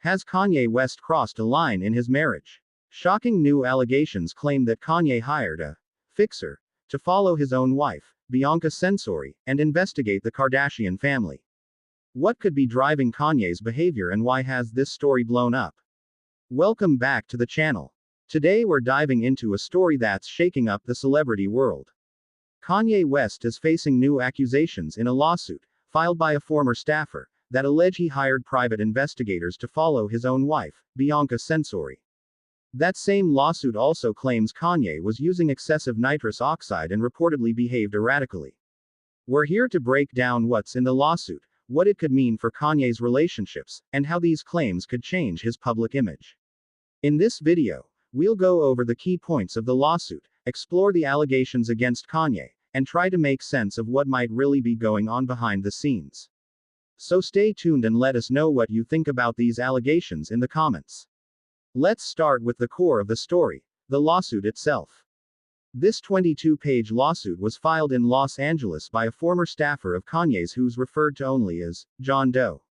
Has Kanye West crossed a line in his marriage? Shocking new allegations claim that Kanye hired a fixer to follow his own wife, Bianca Censori, and investigate the Kardashian family. What could be driving Kanye's behavior and why has this story blown up? Welcome back to the channel. Today we're diving into a story that's shaking up the celebrity world. Kanye West is facing new accusations in a lawsuit, filed by a former staffer, that allege he hired private investigators to follow his own wife, Bianca Censori. That same lawsuit also claims Kanye was using excessive nitrous oxide and reportedly behaved erratically. We're here to break down what's in the lawsuit, what it could mean for Kanye's relationships, and how these claims could change his public image. In this video, we'll go over the key points of the lawsuit, explore the allegations against Kanye, and try to make sense of what might really be going on behind the scenes. So stay tuned and let us know what you think about these allegations in the comments. Let's start with the core of the story, the lawsuit itself. This 22-page lawsuit was filed in Los Angeles by a former staffer of Kanye's who's referred to only as John Doe.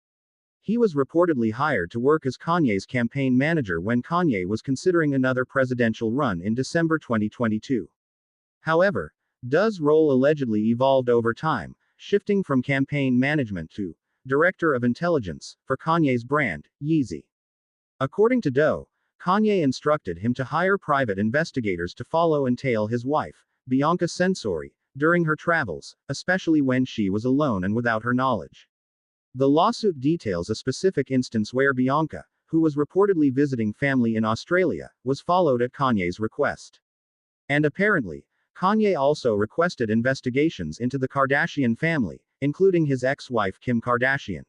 He was reportedly hired to work as Kanye's campaign manager when Kanye was considering another presidential run in December 2022. However, Doe's role allegedly evolved over time, shifting from campaign management to director of intelligence for Kanye's brand, Yeezy. According to Doe, Kanye instructed him to hire private investigators to follow and tail his wife, Bianca Censori, during her travels, especially when she was alone and without her knowledge. The lawsuit details a specific instance where Bianca, who was reportedly visiting family in Australia, was followed at Kanye's request. And apparently, Kanye also requested investigations into the Kardashian family, including his ex-wife Kim Kardashian.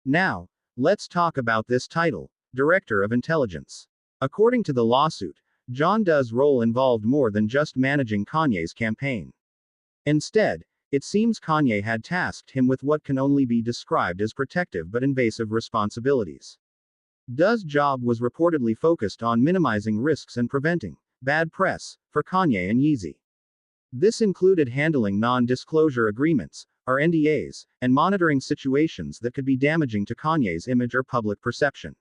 Now, let's talk about this title, Director of Intelligence. According to the lawsuit, John Doe's role involved more than just managing Kanye's campaign. Instead, it seems Kanye had tasked him with what can only be described as protective but invasive responsibilities. Doe's job was reportedly focused on minimizing risks and preventing bad press for Kanye and Yeezy. This included handling non-disclosure agreements, or NDAs, and monitoring situations that could be damaging to Kanye's image or public perception.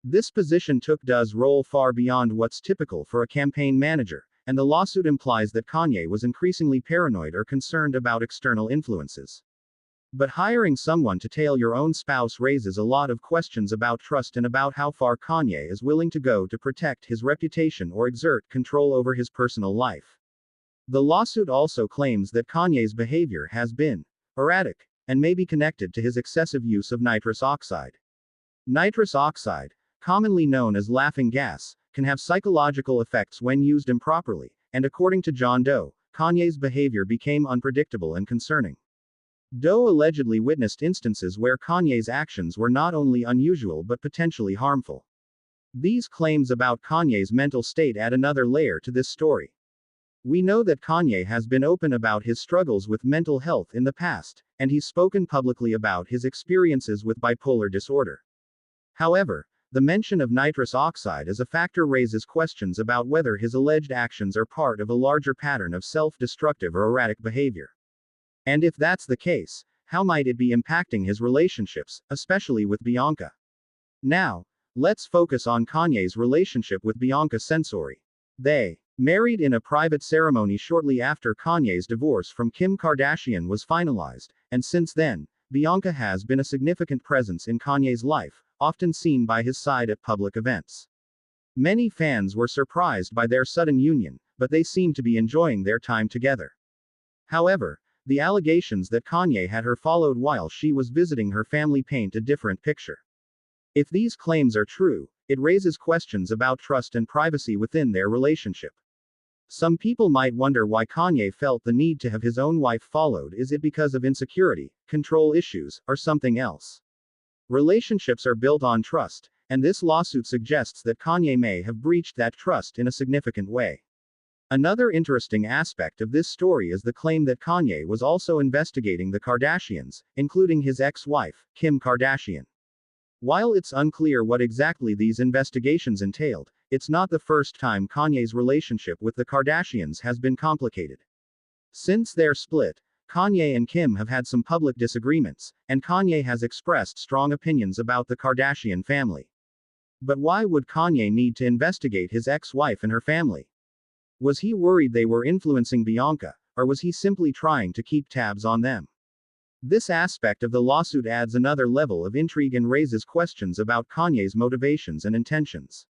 This position took Doe's role far beyond what's typical for a campaign manager, and the lawsuit implies that Kanye was increasingly paranoid or concerned about external influences. But hiring someone to tail your own spouse raises a lot of questions about trust and about how far Kanye is willing to go to protect his reputation or exert control over his personal life. The lawsuit also claims that Kanye's behavior has been erratic and may be connected to his excessive use of nitrous oxide. Nitrous oxide, commonly known as laughing gas, can have psychological effects when used improperly, and according to John Doe, Kanye's behavior became unpredictable and concerning. Doe allegedly witnessed instances where Kanye's actions were not only unusual but potentially harmful. These claims about Kanye's mental state add another layer to this story. We know that Kanye has been open about his struggles with mental health in the past, and he's spoken publicly about his experiences with bipolar disorder. However, the mention of nitrous oxide as a factor raises questions about whether his alleged actions are part of a larger pattern of self-destructive or erratic behavior. And if that's the case, how might it be impacting his relationships, especially with Bianca? Now, let's focus on Kanye's relationship with Bianca Censori. They married in a private ceremony shortly after Kanye's divorce from Kim Kardashian was finalized, and since then, Bianca has been a significant presence in Kanye's life, often seen by his side at public events. Many fans were surprised by their sudden union, but they seem to be enjoying their time together. However, the allegations that Kanye had her followed while she was visiting her family paint a different picture. If these claims are true, it raises questions about trust and privacy within their relationship. Some people might wonder why Kanye felt the need to have his own wife followed. Is it because of insecurity, control issues, or something else? Relationships are built on trust, and this lawsuit suggests that Kanye may have breached that trust in a significant way. Another interesting aspect of this story is the claim that Kanye was also investigating the Kardashians, including his ex-wife, Kim Kardashian. While it's unclear what exactly these investigations entailed, it's not the first time Kanye's relationship with the Kardashians has been complicated. Since their split, Kanye and Kim have had some public disagreements, and Kanye has expressed strong opinions about the Kardashian family. But why would Kanye need to investigate his ex-wife and her family? Was he worried they were influencing Bianca, or was he simply trying to keep tabs on them? This aspect of the lawsuit adds another level of intrigue and raises questions about Kanye's motivations and intentions.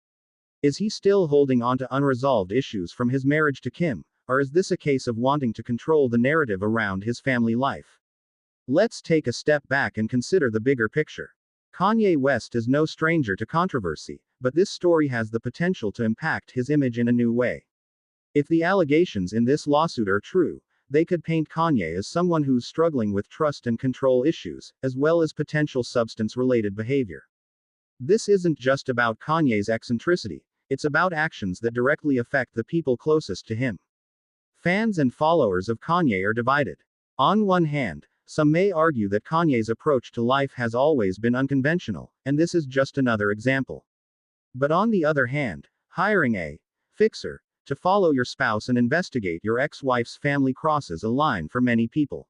Is he still holding on to unresolved issues from his marriage to Kim, or is this a case of wanting to control the narrative around his family life? Let's take a step back and consider the bigger picture. Kanye West is no stranger to controversy, but this story has the potential to impact his image in a new way. If the allegations in this lawsuit are true, they could paint Kanye as someone who's struggling with trust and control issues, as well as potential substance-related behavior. This isn't just about Kanye's eccentricity, it's about actions that directly affect the people closest to him. Fans and followers of Kanye are divided. On one hand, some may argue that Kanye's approach to life has always been unconventional, and this is just another example. But on the other hand, hiring a fixer to follow your spouse and investigate your ex-wife's family crosses a line for many people.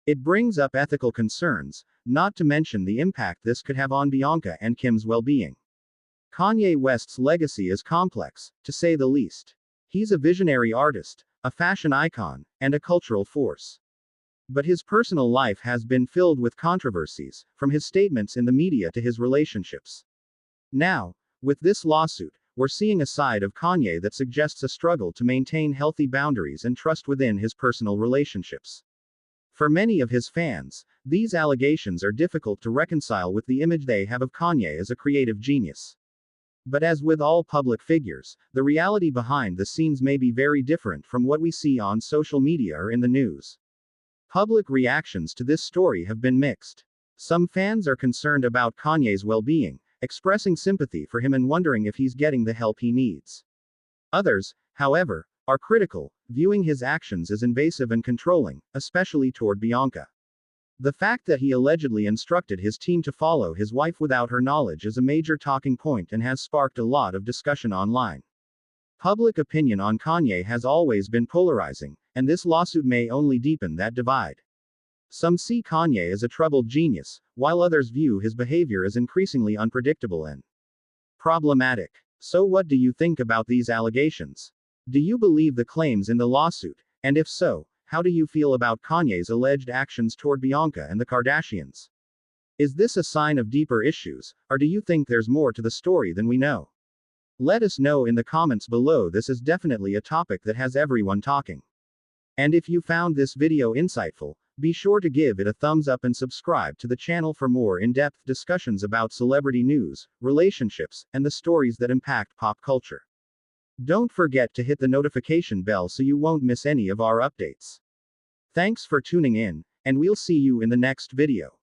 It brings up ethical concerns, not to mention the impact this could have on Bianca and Kim's well-being. Kanye West's legacy is complex, to say the least. He's a visionary artist, a fashion icon, and a cultural force. But his personal life has been filled with controversies, from his statements in the media to his relationships. Now, with this lawsuit, we're seeing a side of Kanye that suggests a struggle to maintain healthy boundaries and trust within his personal relationships. For many of his fans, these allegations are difficult to reconcile with the image they have of Kanye as a creative genius. But as with all public figures, the reality behind the scenes may be very different from what we see on social media or in the news. Public reactions to this story have been mixed. Some fans are concerned about Kanye's well-being, expressing sympathy for him and wondering if he's getting the help he needs. Others, however, are critical, viewing his actions as invasive and controlling, especially toward Bianca. The fact that he allegedly instructed his team to follow his wife without her knowledge is a major talking point and has sparked a lot of discussion online. Public opinion on Kanye has always been polarizing, and this lawsuit may only deepen that divide. Some see Kanye as a troubled genius, while others view his behavior as increasingly unpredictable and problematic. So what do you think about these allegations? Do you believe the claims in the lawsuit? And if so, how do you feel about Kanye's alleged actions toward Bianca and the Kardashians? Is this a sign of deeper issues, or do you think there's more to the story than we know? Let us know in the comments below. This is definitely a topic that has everyone talking. And if you found this video insightful, be sure to give it a thumbs up and subscribe to the channel for more in-depth discussions about celebrity news, relationships, and the stories that impact pop culture. Don't forget to hit the notification bell so you won't miss any of our updates. Thanks for tuning in, and we'll see you in the next video.